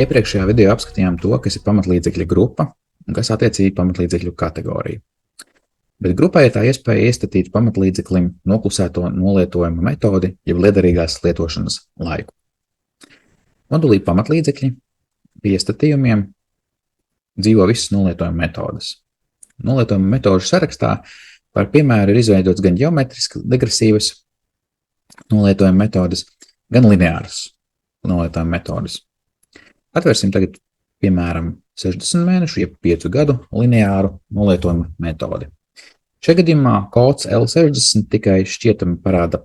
Iepriekšējā video apskatījām to, kas ir pamatlīdzekļa grupa un kas attiecīgi pamatlīdzekļu kategorija. Bet grupai ir tā iespēja iestatīt pamatlīdzeklim noklusēto nolietojuma metodi, jeb liederīgās lietošanas laiku. Modulī pamatlīdzekļi pie iestatījumiem dzīvo visas nolietojuma metodas. Nolietojuma metožu sarakstā par piemēru ir izveidots gan ģeometriski degresīvas nolietojuma metodas, gan lineāras nolietojuma metodas. Atversim tagad, piemēram, 60 mēnešu, jeb 5 gadu lineāru nolietojuma metodi. Šajā gadījumā kods L60 tikai šķietami parāda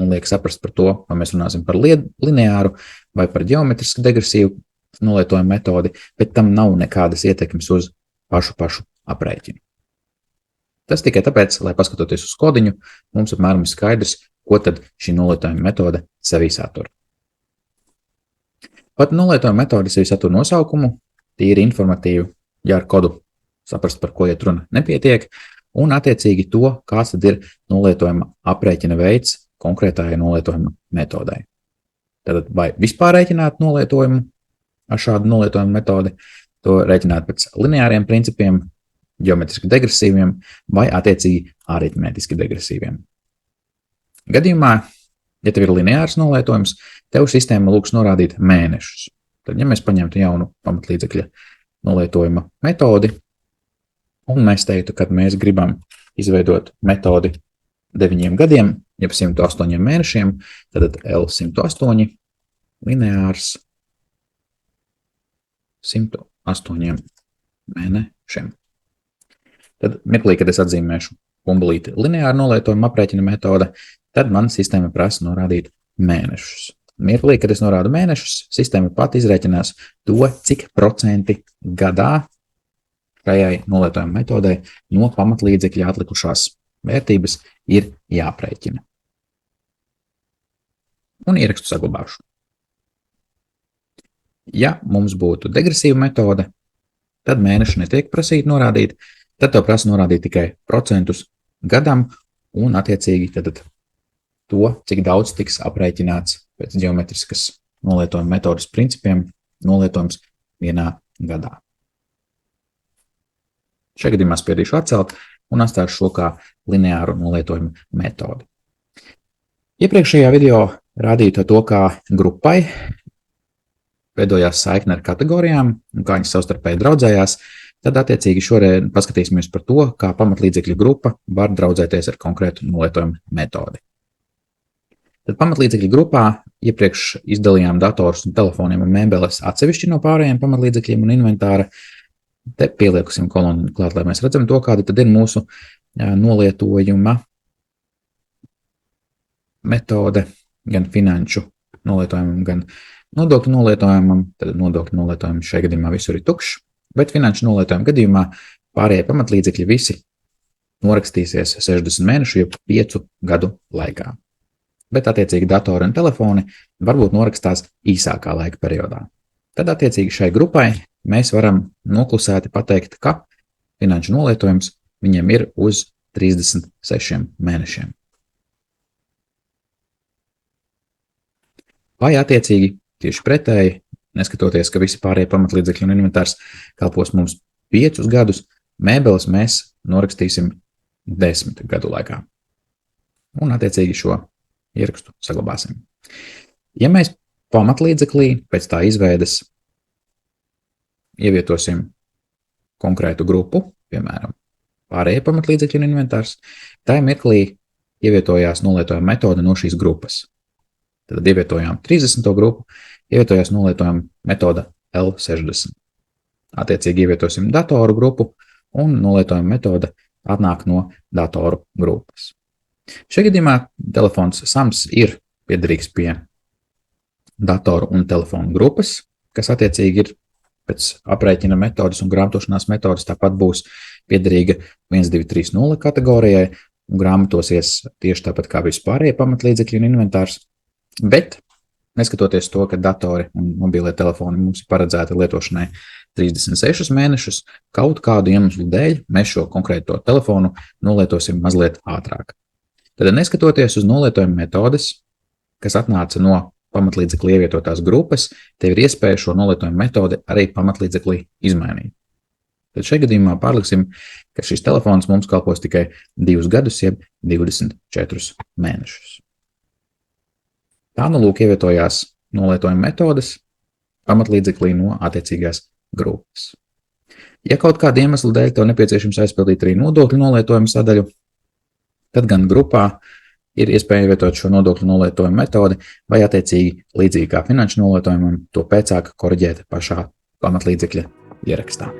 un liek saprast par to, vai mēs runāsim par lineāru vai par ģeometriski degresīvu nolietojuma metodi, bet tam nav nekādas ietekmes uz pašu aprēķinu. Tas tikai tāpēc, lai paskatoties uz kodiņu, mums apmēram ir skaidrs, ko tad šī nolietojuma metode sevī satur. Pat nolietojuma metode sevi satur nosaukumu, tīri informatīvi, ja ar kodu saprast, par ko iet runa, nepietiek, un attiecīgi to, kāds tad ir nolietojuma aprēķina veids konkrētajai nolietojuma metodai. Tātad vai vispār rēķināt nolietojumu ar šādu nolietojuma metodi, to rēķināt pēc lineāriem principiem, ģeometriski degresīviem vai attiecīgi aritmētiski degresīviem. Gadījumā, ja tev ir lineārs nolietojums, tev sistēma lūgs norādīt mēnešus. Tad, ja mēs paņemtu jaunu pamatlīdzekļa nolietojuma metodi, un mēs teiktu, ka mēs gribam izveidot metodi 9 gadiem, jeb 108 mēnešiem, tad L108 lineārs 108 mēnešiem. Tad mirklī, kad es atzīmēšu bumbulīti lineāru nolietojumu aprēķina metode, tad man sistēma prasa norādīt mēnešus. Mirklī, kad es norādu mēnešus, sistēma pati izrēķinās to, cik procenti gadā šajai nolietojuma metodei no pamatlīdzekļa atlikušās vērtības ir jāprēķina. Un ierakstu saglabāšu. Ja mums būtu degresīva metode, tad mēnešu netiek prasīt norādīt, tad tev prasa norādīt tikai procentus gadam un attiecīgi tad to, cik daudz tiks aprēķināts pēc ģeometriskas nolietojuma metodas principiem nolietojums vienā gadā. Šajā gadījumā spiedīšu atcelt un atstāšu šo kā lineāru nolietojumu metodi. Iepriekšējā video rādīju to, kā grupai veidojās saikne ar kategorijām un kā viņas savstarpēji draudzējās, tad attiecīgi šoreiz paskatīsimies par to, kā pamatlīdzekļu grupa var draudzēties ar konkrētu nolietojumu metodi. Tad pamatlīdzekļu grupā iepriekš izdalījām datorus un telefoniem un mēbeles atsevišķi no pārējiem pamatlīdzekļiem un inventāra. Te pieliekusim kolonu klāt, lai mēs redzam to, kāda tad ir mūsu nolietojuma metode, gan finanšu nolietojumam, gan nodokļu nolietojumam. Tad nodokļu nolietojumi šajā gadījumā visur ir tukšs, bet finanšu nolietojumu gadījumā pārējie pamatlīdzekļi visi norakstīsies 60 mēnešu, jeb 5 gadu laikā. Bet attiecīgi datori un telefoni varbūt norakstās īsākā laika periodā. Tad attiecīgi šai grupai mēs varam noklusēti pateikt, ka finanšu nolietojums viņiem ir uz 36 mēnešiem. Vai attiecīgi tieši pretēji, neskatoties, ka visi pārējie pamatlīdzekļi un inventārs kalpos mums 5 gadus, mēbeles mēs norakstīsim 10 gadu laikā. Un attiecīgi šo ierakstu saglabāsim. Ja mēs pamatlīdzeklī pēc tā izveides ievietosim konkrētu grupu, piemēram, pārējie pamatlīdzekļi un inventārs, tajā mirklī ievietojās nolietojuma metode no šīs grupas. Tad ievietojām 30. grupu, ievietojās nolietojuma metode L60. Attiecīgi ievietosim datoru grupu un nolietojuma metode atnāk no datoru grupas. Šajā gadījumā telefons Sams ir piederīgs pie datoru un telefonu grupas, kas attiecīgi ir pēc aprēķina metodas un grāmatošanās metodas tāpat būs piederīga 1230 kategorijai un grāmatosies tieši tāpat kā vispārējie pamatlīdzekļi un inventārs. Bet neskatoties to, ka datori un mobilie telefoni mums ir paredzēti lietošanai 36 mēnešus, kaut kādu iemeslu dēļ mēs šo konkrēto telefonu nolietosim mazliet ātrāk. Tad, neskatoties uz nolietojuma metodes, kas atnāca no pamatlīdzekļa ievietotās grupas, tev ir iespēja šo nolietojuma metodi arī pamatlīdzeklī izmainīt. Tad šajā gadījumā pārliksim, ka šis telefons mums kalpos tikai 2 gadus, jeb 24 mēnešus. Tā nu lūk ievietojās nolietojuma metodes pamatlīdzeklī no attiecīgās grupas. Ja kaut kāda iemesla dēļ tev nepieciešams aizpildīt arī nodokļu nolietojuma sadaļu, tad gan grupā ir iespēja ievietot šo nodokļu nolietojuma metodi vai attiecīgi līdzīgi kā finanšu nolietojumam to pēcāk koriģēt pašā pamatlīdzekļa ierakstā.